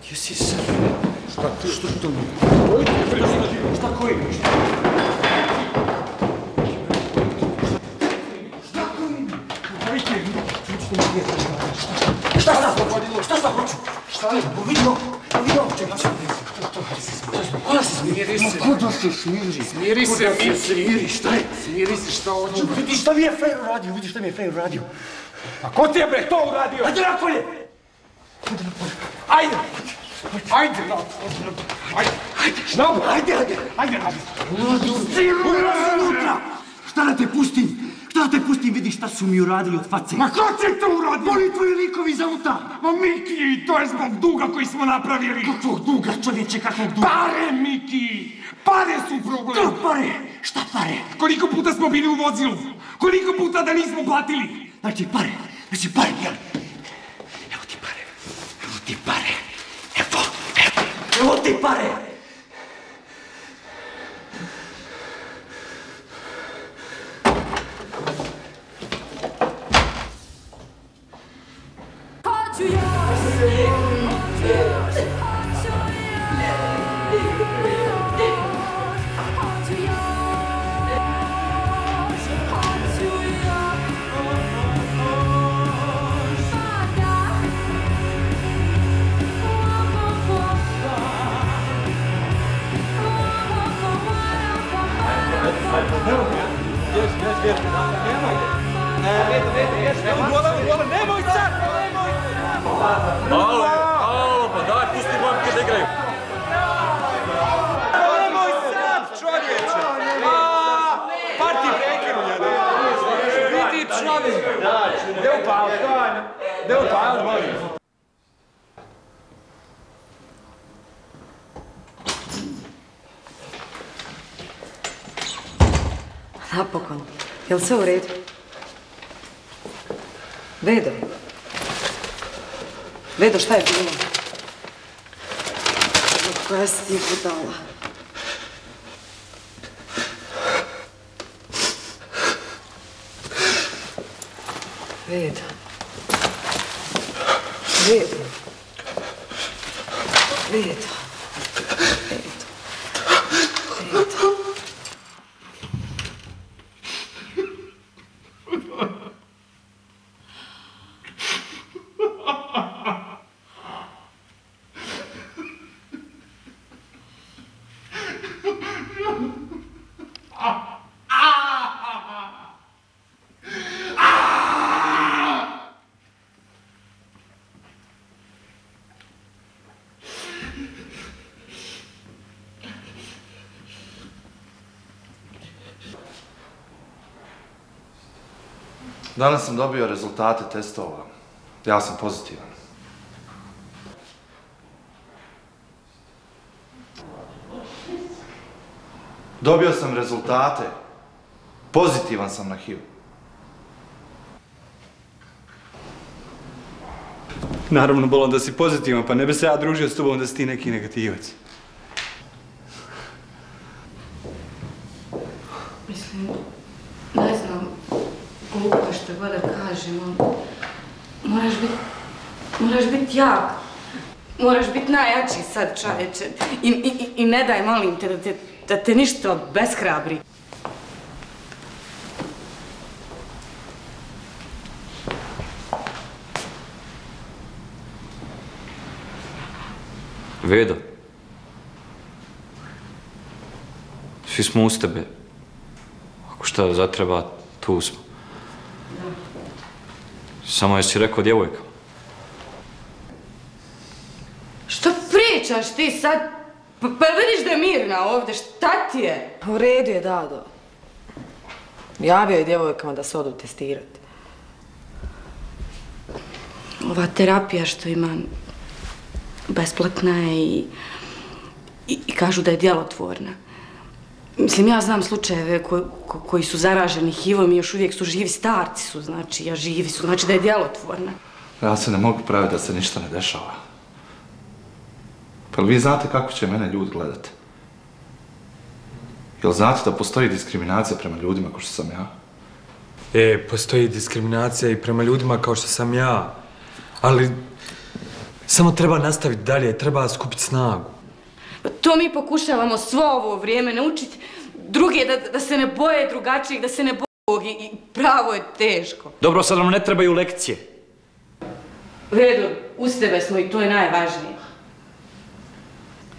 Gdje si sad? Šta to mi? Šta koji? Šta sad hoću? Šta je? Vidio čovječe. Koja se smiri se? Kuda se smiri? Smiri se, smiri, šta je? Smiri se, šta hoću? Vidi šta mi je Fejo radio, A ko ti je bre to uradio? Ajde napolje! Ajde! Ajde napolje! Ulazi unutra! Šta da te pustim? Vidiš šta su mi uradili od face. Ma ko će to uraditi? Boli tvoji likovi za uta. Ma Miki, to je zbog duga koji smo napravili. Kakvog duga, čovječe, kakvog duga? Pare, Miki! Pare su problem! To pare! Šta pare? Koliko puta smo bili u vozilu? Koliko puta da nismo platili? Znači pare, jel? Evo ti pare. Evo ti pare! Nemoj sad! Alo, pa daj, pusti momke da igraju. Nemoj sad, čovječe! Party breaker u njede. Vidi čovjek. Gde upao, molim. Napokon. Jel sve u redu? Vedo, šta je bilo? Koja si ti budala? Vedo. Danas sam dobio rezultate testova. Ja sam pozitivan. Dobio sam rezultate. Pozitivan sam na HIV. Naravno, Bolon, da si pozitivan, pa ne bi se ja družio s tobom da si ti neki negativac. Mislim, ne znam, glupo što god da kažem, moraš biti jak. Moraš biti najjači sad, čovječe. I ne daj, molim te, da te ništa obeshrabri. Vedo. Svi smo uz tebe. Ako šta zatreba, tu smo. Samo jesi rekao djevojka. Što pričaš ti sad? Pa vidiš da je Mirna ovdje, šta ti je? U redu je, Dado. Javio je djevojkama da se odu testirati. Ova terapija što imam besplatna je i kažu da je djelotvorna. Mislim, ja znam slučajeve koji su zaraženi HIV-om i još uvijek su živi, starci su, znači, a živi su, znači da je djelotvorna. Ja se ne mogu praviti da se ništa ne dešava. Pa vi znate kako će mene ljudi gledati? Jel znate da postoji diskriminacija prema ljudima kao što sam ja? Postoji diskriminacija i prema ljudima kao što sam ja. Ali Samo treba nastaviti dalje, treba skupiti snagu. To mi pokušavamo svo ovo vrijeme naučiti druge da se ne boje drugačijeg, da se ne boje ovog i pravo je teško. Dobro, sad nam ne trebaju lekcije. U redu, uz tebe smo i to je najvažnije.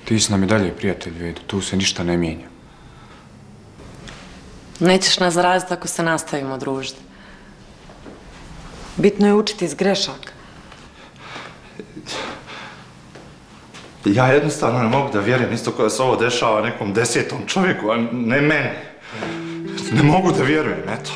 Ti si nam i dalje prijatelj, Vedo, tu se ništa ne mijenja. Nećeš nas zaraziti ako se nastavimo družiti. Bitno je učiti iz grešaka. Ja jednostavno ne mogu da vjerujem isto kada se ovo dešava nekom 10. čovjeku, a ne mene. Ne mogu da vjerujem, eto.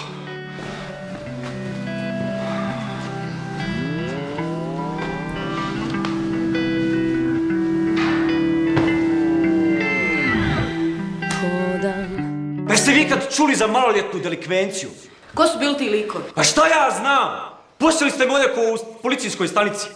Pa jeste vi kad čuli za maloljetnu delikvenciju? Ko su bili ti likovi? Pa šta ja znam? Poslali ste me ovdje ko u policijskoj stanici.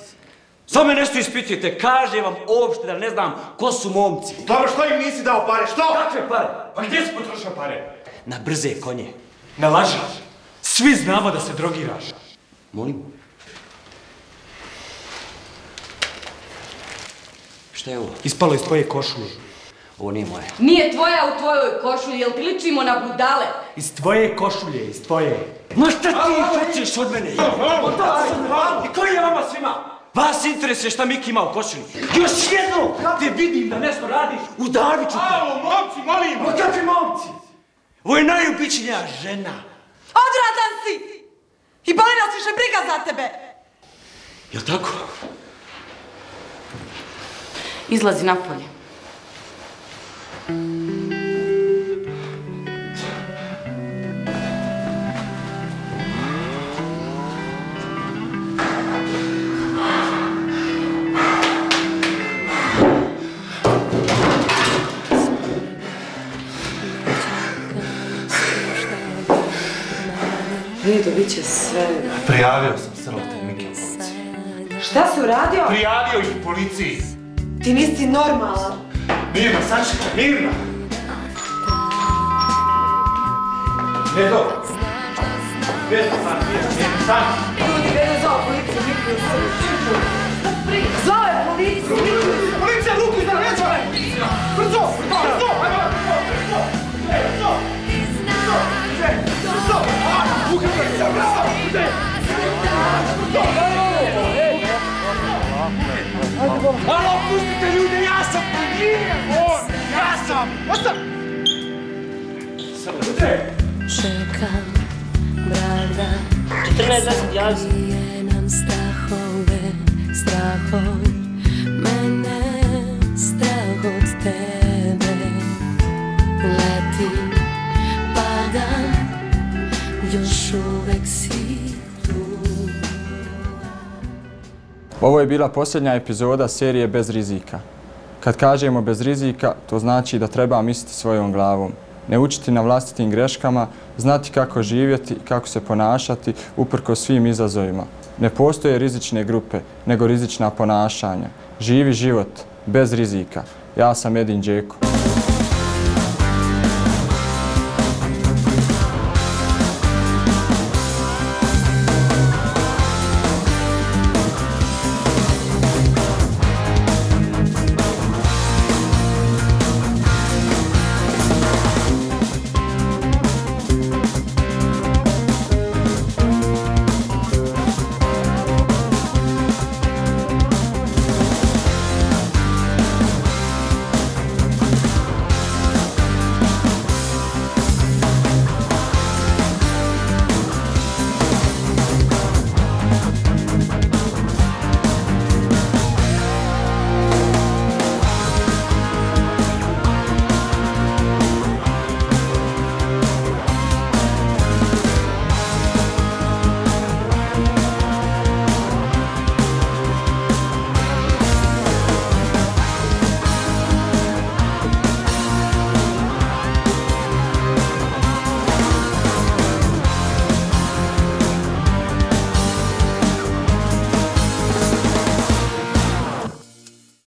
Samo me nešto ispitujete, kaže vam uopšte da ne znam ko su momci. Dobro, što im nisi dao pare, što? Kakve pare? Pa gdje si potrošio pare? Na brze konje. Na lažaš. Svi znamo da se drogiraš. Molim? Šta je ovo? Ispalo iz tvoje košulje. Ovo nije moje. Nije tvoja u tvojoj košulji, jel ti ličimo na budale? Iz tvoje košulje, iz tvoje. Ma šta ti hoćeš od mene? I koji je vama svima? Vas interesuje šta Miki ima u košulji. Još jedno te vidim da nešto radiš, udavit ću te. Alo, momci, molim! Ma kakvi momci? Ovo je najobičnija žena. Odvratan si! I boli nas više briga za tebe! Jel tako? Izlazi napolje. Vedo, bit će sve... Prijavio sam Srlota i Mike u policiji. Šta si uradio? Prijavio ih policiji. Ti nisi normalan. Mirna, sačekaj, Mirna! Vedo! Vedo, stani! Ljudi, Vedo zvao policiju, Miki u Srbiju. Zvao je policiju! Policija, ruku iza leđa! Brzo! Brzo! Alo, pustite ljude, ja sam! Ja sam! Ostav! Čekam vrag dan 14 nam strahove, strahoj mene, strah od tebe. Leti, padam, još uvek si tu. Ovo je bila posljednja epizoda serije Bez rizika. Kad kažemo bez rizika, to znači da treba misliti svojom glavom. Ne učiti na vlastitim greškama, znati kako živjeti, kako se ponašati uprkos svim izazovima. Ne postoje rizične grupe, nego rizična ponašanja. Živi život, bez rizika. Ja sam Edin Đeko.